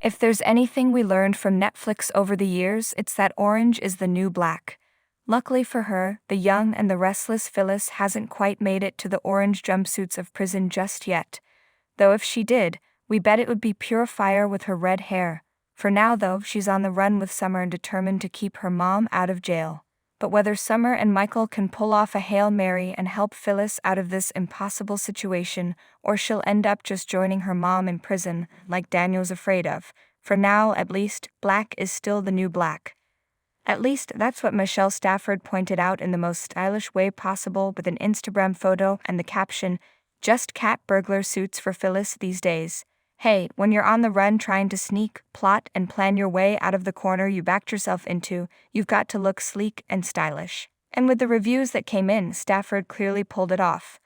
If there's anything we learned from Netflix over the years, it's that orange is the new black. Luckily for her, the young and the restless Phyllis hasn't quite made it to the orange jumpsuits of prison just yet. Though if she did, we bet it would be pure fire with her red hair. For now though, she's on the run with Summer and determined to keep her mom out of jail. But whether Summer and Michael can pull off a Hail Mary and help Phyllis out of this impossible situation, or she'll end up just joining her mom in prison, like Daniel's afraid of, for now at least, black is still the new black. At least that's what Michelle Stafford pointed out in the most stylish way possible with an Instagram photo and the caption, "Just cat burglar suits for Phyllis these days." Hey, when you're on the run trying to sneak, plot, and plan your way out of the corner you backed yourself into, you've got to look sleek and stylish. And with the reviews that came in, Stafford clearly pulled it off.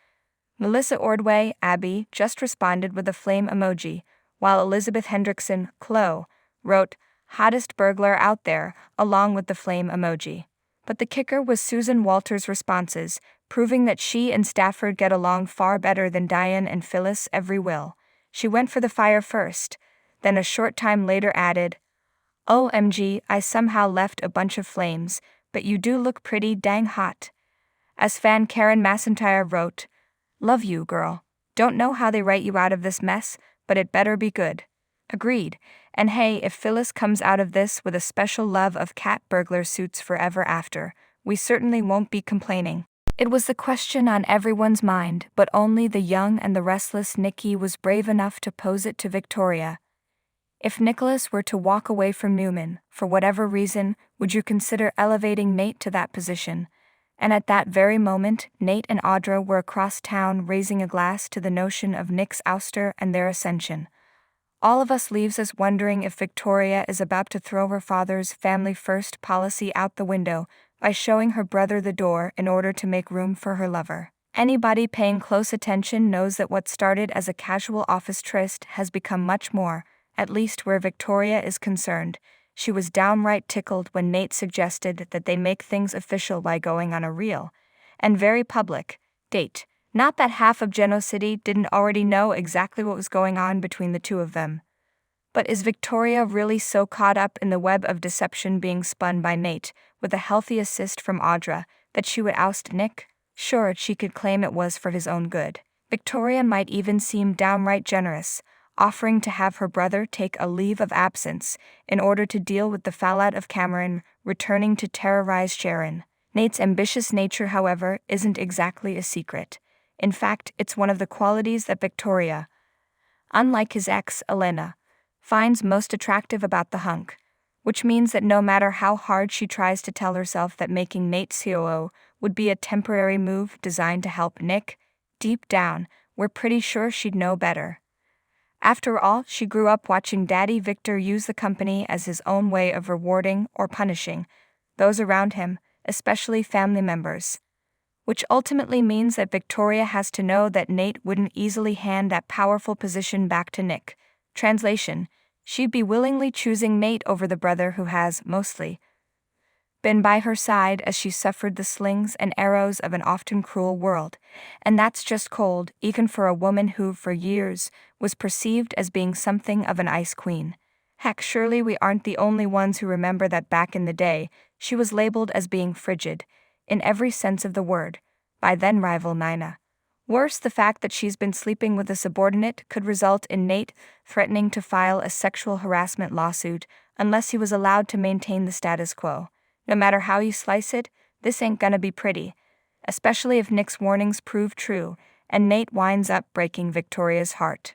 Melissa Ordway, Abby, just responded with a flame emoji, while Elizabeth Hendrickson, Chloe, wrote, "Hottest burglar out there," along with the flame emoji. But the kicker was Susan Walters' responses, proving that she and Stafford get along far better than Diane and Phyllis every will. She went for the fire first, then a short time later added, "OMG, I somehow left a bunch of flames, but you do look pretty dang hot." As fan Karen Macintyre wrote, "Love you, girl. Don't know how they write you out of this mess, but it better be good." Agreed. And hey, if Phyllis comes out of this with a special love of cat burglar suits forever after, we certainly won't be complaining. It was the question on everyone's mind, but only the young and the restless Nikki was brave enough to pose it to Victoria. If Nicholas were to walk away from Newman, for whatever reason, would you consider elevating Nate to that position? And at that very moment, Nate and Audra were across town raising a glass to the notion of Nick's ouster and their ascension. All of us leaves us wondering if Victoria is about to throw her father's family-first policy out the window by showing her brother the door in order to make room for her lover. Anybody paying close attention knows that what started as a casual office tryst has become much more, at least where Victoria is concerned. She was downright tickled when Nate suggested that they make things official by going on a real, and very public, date. Not that half of Geno City didn't already know exactly what was going on between the two of them. But is Victoria really so caught up in the web of deception being spun by Nate, with a healthy assist from Audra, that she would oust Nick? Sure, she could claim it was for his own good. Victoria might even seem downright generous, offering to have her brother take a leave of absence in order to deal with the fallout of Cameron returning to terrorize Sharon. Nate's ambitious nature, however, isn't exactly a secret. In fact, it's one of the qualities that Victoria, unlike his ex, Elena, finds most attractive about the hunk, which means that no matter how hard she tries to tell herself that making Nate COO would be a temporary move designed to help Nick, deep down, we're pretty sure she'd know better. After all, she grew up watching Daddy Victor use the company as his own way of rewarding or punishing those around him, especially family members. Which ultimately means that Victoria has to know that Nate wouldn't easily hand that powerful position back to Nick. Translation, she'd be willingly choosing Nate over the brother who has, mostly, been by her side as she suffered the slings and arrows of an often cruel world. And that's just cold, even for a woman who, for years, was perceived as being something of an ice queen. Heck, surely we aren't the only ones who remember that back in the day, she was labeled as being frigid, in every sense of the word, by then-rival Nina. Worse, the fact that she's been sleeping with a subordinate could result in Nate threatening to file a sexual harassment lawsuit unless he was allowed to maintain the status quo. No matter how you slice it, this ain't gonna be pretty, especially if Nick's warnings prove true and Nate winds up breaking Victoria's heart.